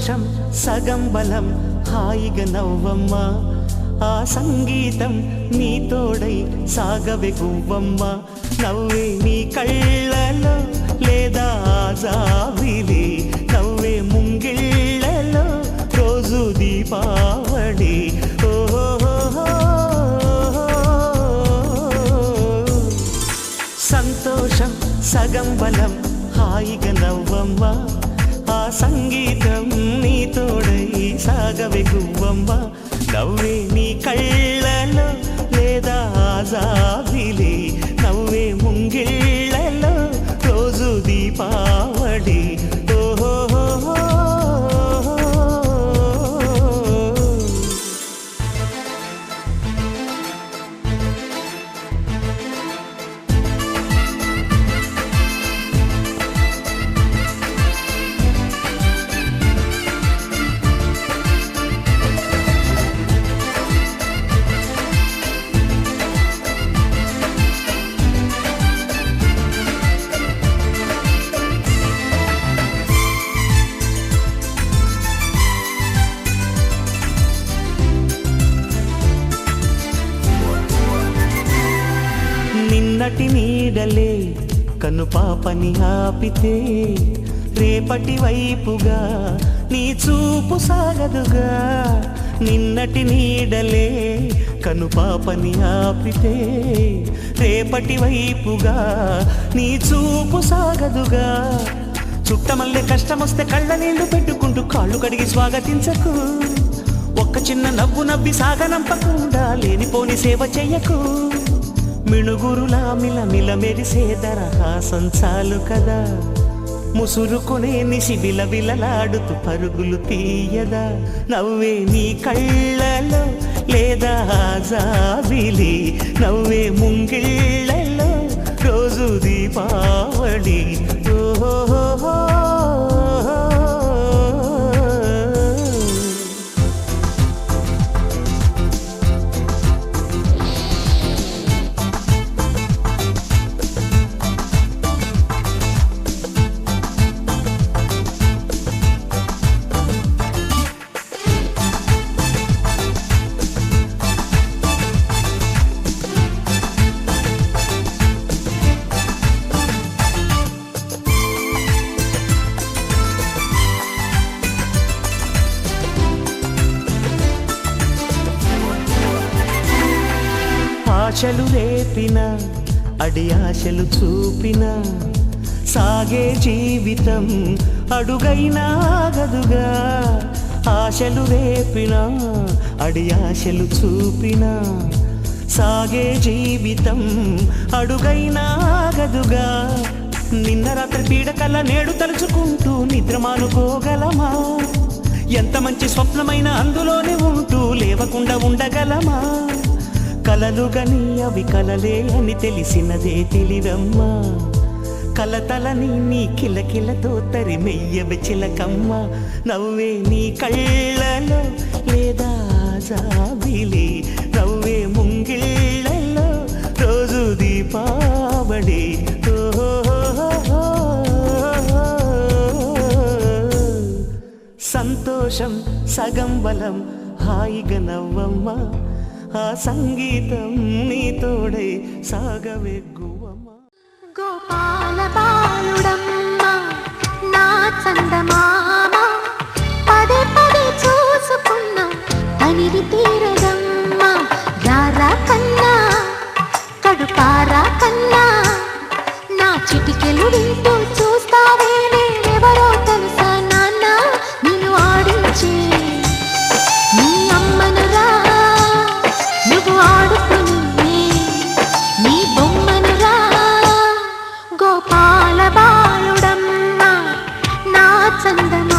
సంతోషం సగం బలం హాయిగా నవ్వమ్మ ఆ సంగీతం నీ తోడై సాగవే గువ్వమ్మ నవ్వే నీ కళ్ళలో లేదా జాబిలి నవ్వే ముంగిళ్ళలో రోజు దీపావళి సంతోషం సగం బలం హాయిగా నవ్వమ్మ ఆ సంగీతం నీ తోడై సాగవే గువ్వమ్మ నవ్వే నీ కళ్ళలో లేదా జాబిలి నవ్వే ముంగిళ్ళలో రోజు దీపావళి నిన్నటి నీడలే కను పాపని ఆపితే రేపటి వైపుగా నీ చూపు సాగదుగా నిన్నటి నీడలే కను పాపని ఆపితే రేపటి వైపుగా నీ చూపు సాగదుగా చుట్టమల్లే కష్టమొస్తే కళ్ళ నీళ్లు పెట్టుకుంటూ కాళ్ళు కడిగి స్వాగతించకు ఒక్క చిన్న నవ్వు నవ్వి సాగనంపకుండా లేనిపోని సేవ చెయ్యకు మిణుగురులా మిలమిల మెరిసే దరహాసం చాలు కదా ముసురుకునే నిసి బిలబిలలాడుతూ పరుగులు తీయదా నవ్వే నీ కళ్ళలో లేదా జాబిలి నవ్వే ముంగిళ్ళలో రోజు దీపావళి ఓహో ఆశలు రేపిన అడి ఆశలు చూపిన సాగే జీవితం అడుగైనా గదుగా ఆశలు రేపిన అడి ఆశలు చూపిన సాగే జీవితం అడుగైనా గదుగా నిన్న రాత్రి పీడకల నేడు తలుచుకుంటూ నిద్రమానుకోగలమా ఎంత మంచి స్వప్నమైన అందులోనే ఉంటూ లేవకుండా ఉండగలమా కలలుగని అవి కలలే అని తెలిసినదే తెలివమ్మా కలతలని నీ కిలకిలతో తరిమెయ్యవే చిలకమ్మ నవ్వే నీ కళ్ళలో లేదా జాబిలి నవ్వే ముంగిళ్ళలో రోజు దీపావళి సంతోషం సగం బలం హాయిగా నవ్వమ్మ ఆ సంగీతం నీ తోడై సాగవే గువ్వమ్మ గోపాల బాలుడమ్మ నా చందమామ పదే పదే చూసుకున్న తనివి తీరదమ్మ రారా కన్నా కడుపారా కన్నా నా చిటికెలు వింటూ చూస్తావే నేనెవరో తెలుసా నాన్న నిన్ను ఆడించే నీ అమ్మను రా నువ్వు ఆడుకుని నీ బొమ్మను రా గోపాల బాలుడమ్మ నా చందన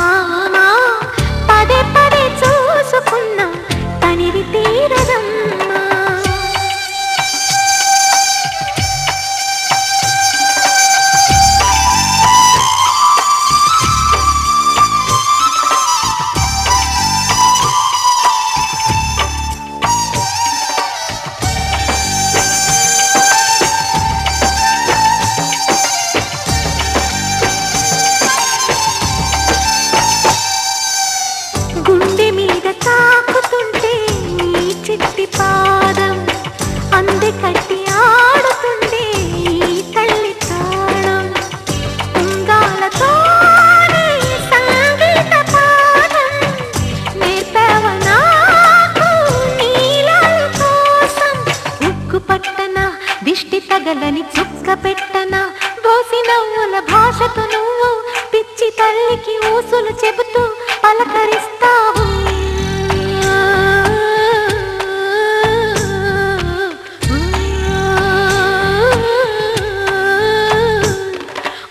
భాషతో నువ్వు పిచ్చి తల్లికి ఊసులు చెబుతూ పలకరిస్తావు.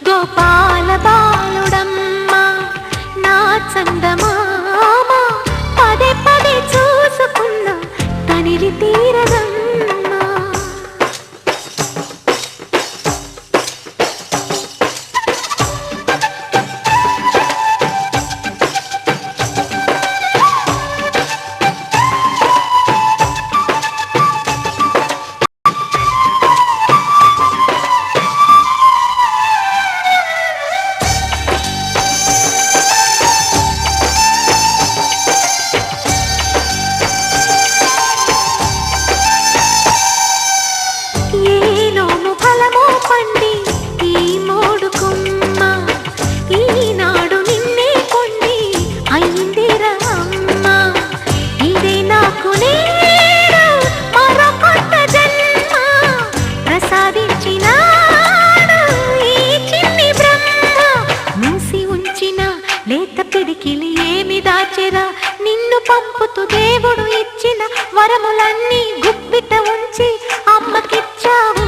గోపాల బాలుడమ్మ నా చందమామ పదే పదే చూసుకున్న తనివి తీరదమ్మా. నిన్ను పంపుతూ దేవుడు ఇచ్చిన వరములన్నీ గుప్పిట ఉంచి అమ్మకిచ్చావు.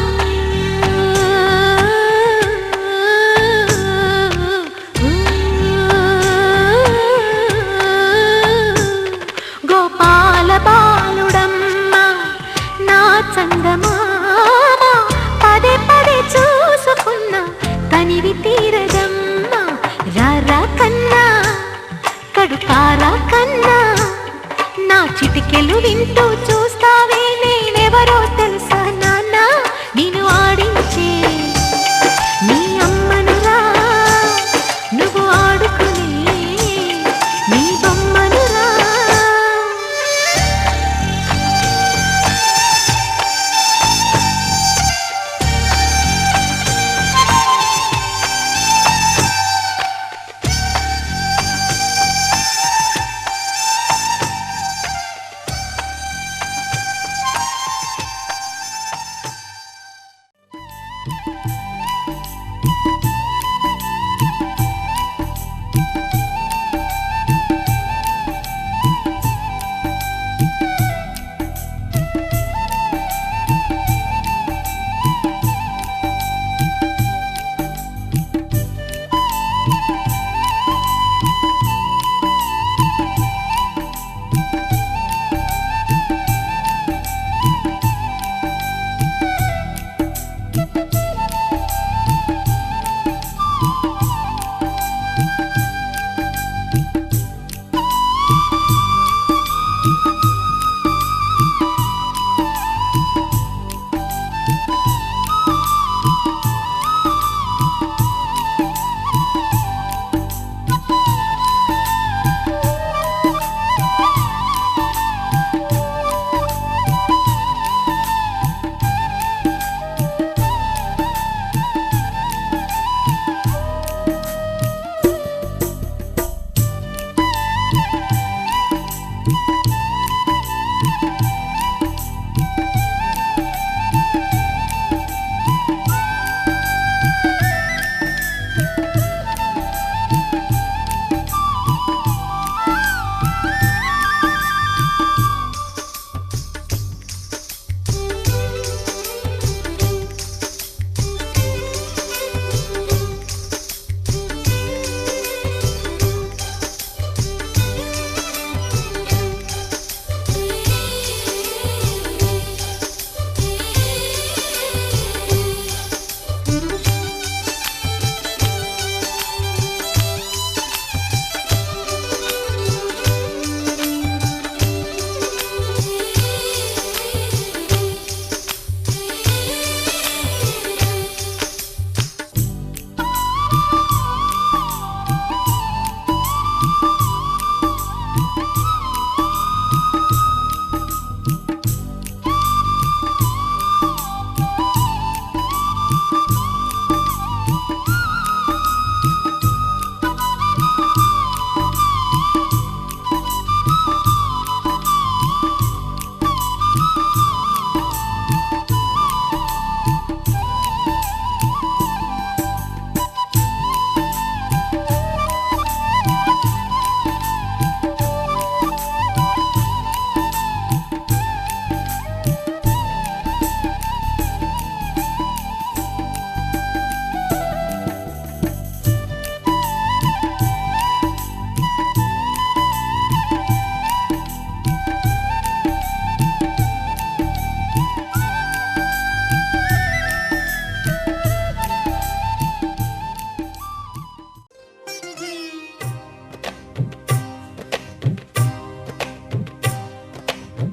గోపాల బాలుడమ్మ నా చందమామ పదే పదే చూసుకున్న తనివి తీరదమ్మ. రారా కన్నా కడుపారా కన్నా నా చిటికెలు వింటూ చూస్తావే నేనెవరో తెలుసా నాన్న. నేను ఆడించే నీ అమ్మనురా, నువ్వు ఆడుకునే నీ బొమ్మనురా.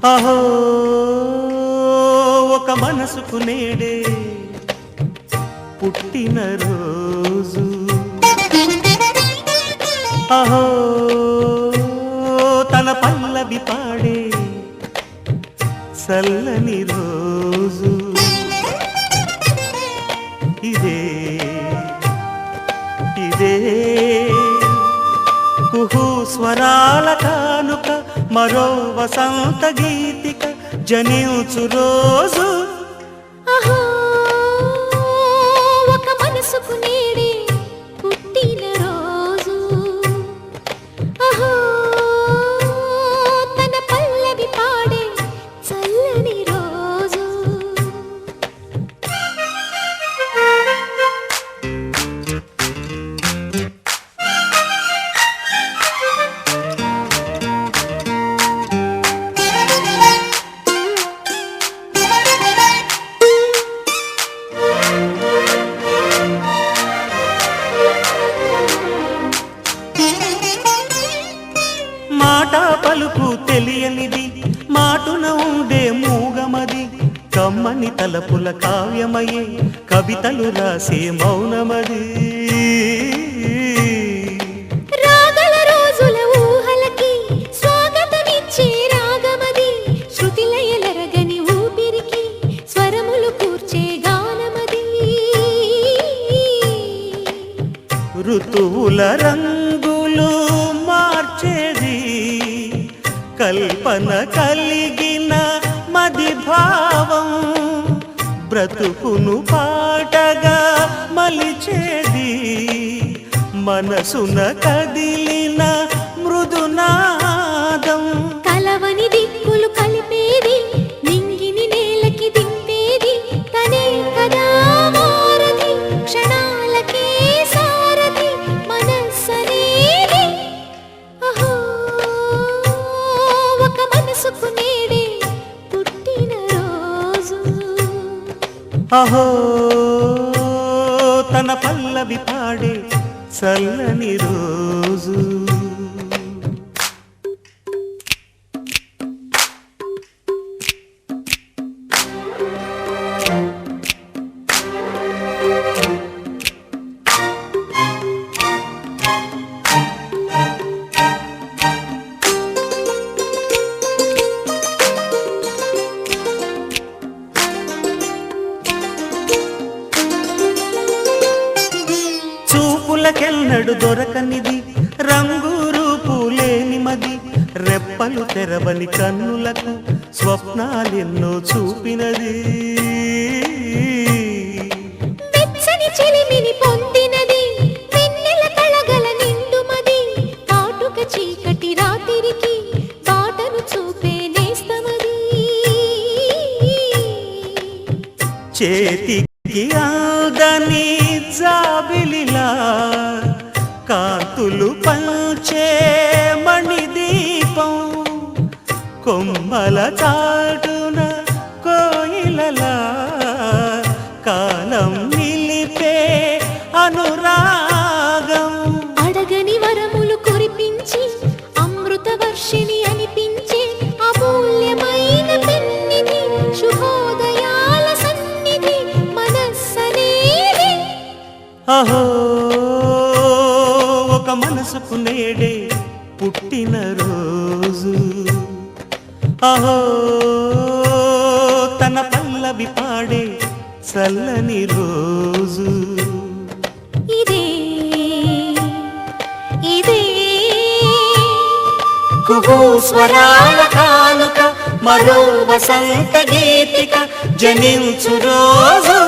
అహో ఒక మనసుకు నేడే పుట్టిన రోజు, అహో తన పల్లవి పాడే చల్లని రోజు, ఇదే ఇదే కుహు స్వరాల కానుక, మరో వసంత గీతిక జనించు రోజు. అహో ఒక మనసుకు నేడే పుట్టిన రోజు, అహో తన పల్లవి పాడే చల్లని రోజు. మాట పలుకు తెలియనిది, మాటున ఉండే మూగమది, కమ్మని తలపుల కావ్యమయే కవితలు రాసే మౌనమది. రాగల రోజుల ఊహలకి స్వాగతమిచ్చే రాగమది, శృతిలయలరగని ఊపిరికి స్వరములు కూర్చే గానమది. ఋతువుల రంగులు మార్చేది, కల్పన కలిగిన మది భావం, బ్రతుకును పాటగా మలిచేది, మనసున కదిలిన మృదునాదం. కలవని దిక్కులు కలిపేది, నింగిని నేలకి దింపేది, తనే కదా మారది, క్షణాలకే సారది మనస్సనేది. అహో ఒక మనసుకు నేడే పుట్టిన రోజు, అహో తన పల్లవి పాడే చల్లని రోజు. చూపులకెన్నడు దొరకనిది, రంగు రూపు లేని మది, రెప్పలు తెరవని కన్నులకు స్వప్నాలెన్నో చూపినది. వెచ్చని చెలిమిని పొందినది, వెన్నెల కళగల నిండుమది, కాటుక చీకటి రాత్రికి బాటను చూపే నేస్తమది. చేతికి అందని జాబిలిలా కాంతులు పంచే మణిదీపం, కొమ్మల చాటున కోయిలలా కాలం నిలిపే అనురాగం. అడగని వరములు కురిపించి అమృత వర్షిణి అనిపించే అమూల్యమైన పెన్నిధి, శుభోదయాల సన్నిధి మనస్సనేది. అహో ఒక మనసుకు నేడే పుట్టిన రోజు, అహో తన పల్లవి పాడే చల్లని రోజు, ఇదే ఇదే కుహు స్వరాల కానుక, మరో వసంత గీతిక జనించు రోజు.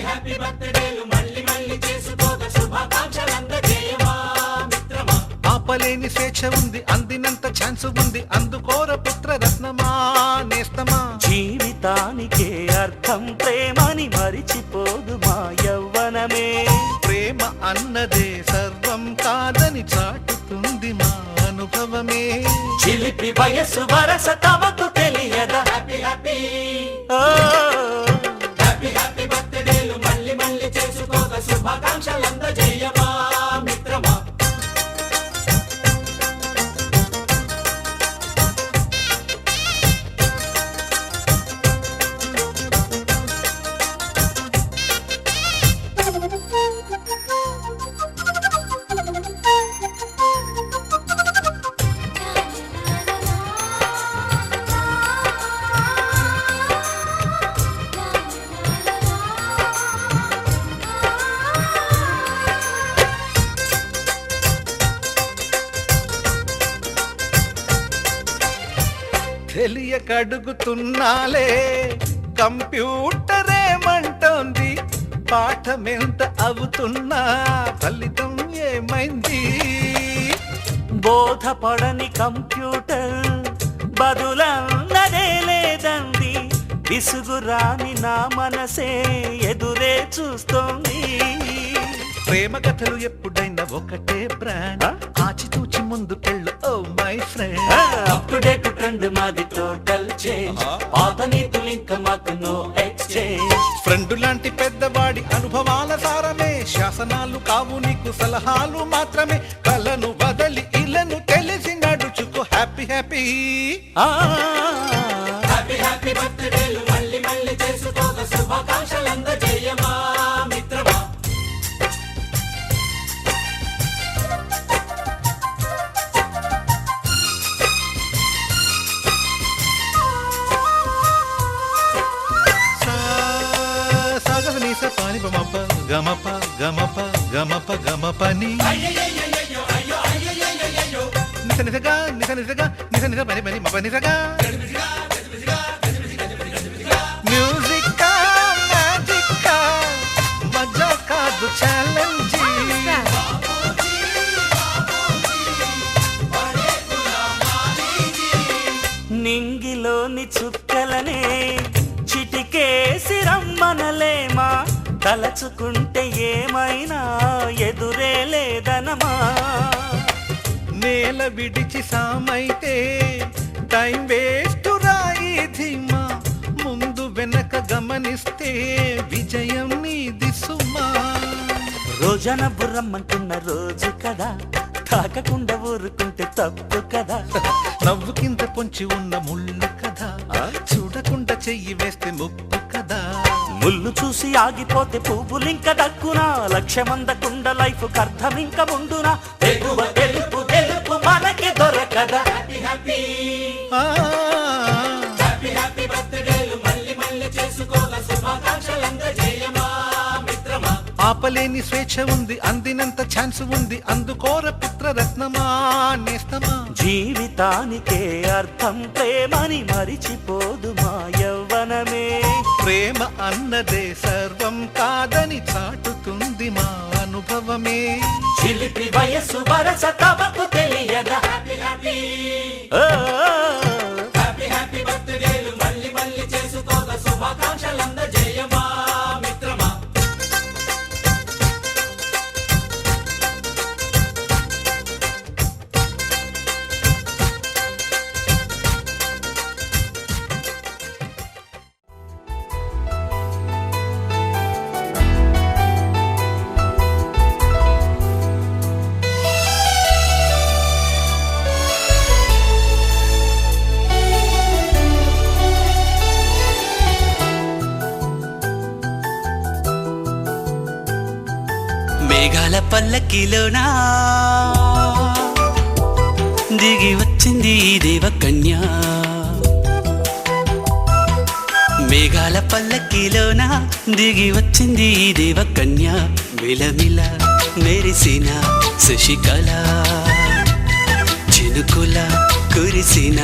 హ్యాపీ బర్త్డేలు మళ్ళీ మళ్ళీ చేసుకోక శుభాకాంక్షలందజేయమా మిత్రమా. ఆపలేని స్వేచ్ఛ ఉంది, అందినంత ఛాన్స్ ఉంది, అందుకోర పుత్ర రత్నమా నేస్తమా. జీవితానికే అర్థం ప్రేమని మరిచిపోదు మా యవ్వనమే. ప్రేమ అన్నదే సర్వం కాదని చాటుతుంది మా అనుభవమే. చిలిపి వయసు వరస తమకు తెలియదా. హ్యాపీ హ్యాపీ హ్యాపీ హ్యాపీ బర్త్డేలు మళ్ళీ మళ్ళీ చేసుకోక శుభాకాంక్షలందజేయమా మిత్రమా. తెలియక అడుగుతున్నాలే కంప్యూటరేమంటోంది, పాఠమెంత అవుతున్నా ఫలితం ఏమైంది. బోధపడని కంప్యూటర్ బదులన్నదే లేదండి. విసుగురాని నా మనసే ఎదురే చూస్తోంది. ప్రేమ కథలు ఎప్పుడైనా ఒకటే బ్రాండ్, ఆచితూచి ముందుకెళ్ళు oh my friend. Update trend మాది టోటల్ చేంజ్, పాత నీతులు ఇంకా మాకు నో ఎక్స్చేంజ్. ఫ్రెండ్ లాంటి పెద్దవాడి అనుభవాల సారమే, శాసనాలు కావు నీకు సలహాలు మాత్రమే. కలను వదలి ఇలను తెలిసి నడుచుకో హ్యాపీ హ్యాపీ. హ్యాపీ హ్యాపీ బర్త్డేలు మళ్ళీ మళ్ళీ చేసుకోక శుభాకాంక్షలందజేయమా మిత్రమా. పాని బమప గమప గమప గమప గమపని నిస నిసగా నిస నిసగా నిస నిస పని పని మప నిసగా. మ్యూజిక్ మ్యాజిక్ మజా కాదు ఛాలెంజ్. నింగిలోని చుక్కలనే చిటికేసి రమ్మనలేమా. తలచుకుంటే ఏమైనా ఎదురే లేదనమా. నేల విడిచి సామైతే టైం వేస్ట్ రాయి ధీమా. ముందు వెనక గమనిస్తే విజయం నీది సుమా. రోజన బుర్రమ్మంటున్న రోజు కదా, తాకకుండా ఊరుకుంటే తప్పు కదా. నవ్వు కింద పొంచి ఉన్న ముళ్ళు కదా, చూడకుండా చెయ్యి వేస్తే ముప్పు కదా. ముళ్ళు చూసి ఆగిపోతే పువ్వులింక దక్కునా. లక్ష్యమందకుండా లైఫ్ అర్థం ఇంక ముందునా. తెగువ తెలుపు తెలుపు మనకి దొరకదా. హ్యాపీ హ్యాపీ హ్యాపీ హ్యాపీ బర్త్డేలు మళ్ళీ మళ్ళీ చేసుకోక శుభాకాంక్షలందజేయమా మిత్రమా. ఆపలేని స్వేచ్ఛ ఉంది, అందినంత ఛాన్స్ ఉంది, అందుకోర పుత్ర రత్నమా నేస్తమా. జీవితానికే అర్థం ప్రేమని మరిచిపోదు మా యవ్వనమే. ప్రేమ అన్నదే సర్వం కాదని చాటుతుంది మా అనుభవమే. చిలిపి వయసు వరస తమకు తెలియదా. హ్యాపీ హ్యాపీ హ్యాపీ హ్యాపీ బర్త్డేలు మళ్ళీ మళ్ళీ చేసుకోక శుభాకాంక్షలందజేయమా మిత్రమా. మేఘాల పల్లకిలోనా దిగి వచ్చింది ఈ దేవకన్య. మేఘాల పల్లకిలోన దిగి వచ్చింది ఈ దేవకన్య. మిలమిల మెరిసిన శశికళ చినుకుల కురిసిన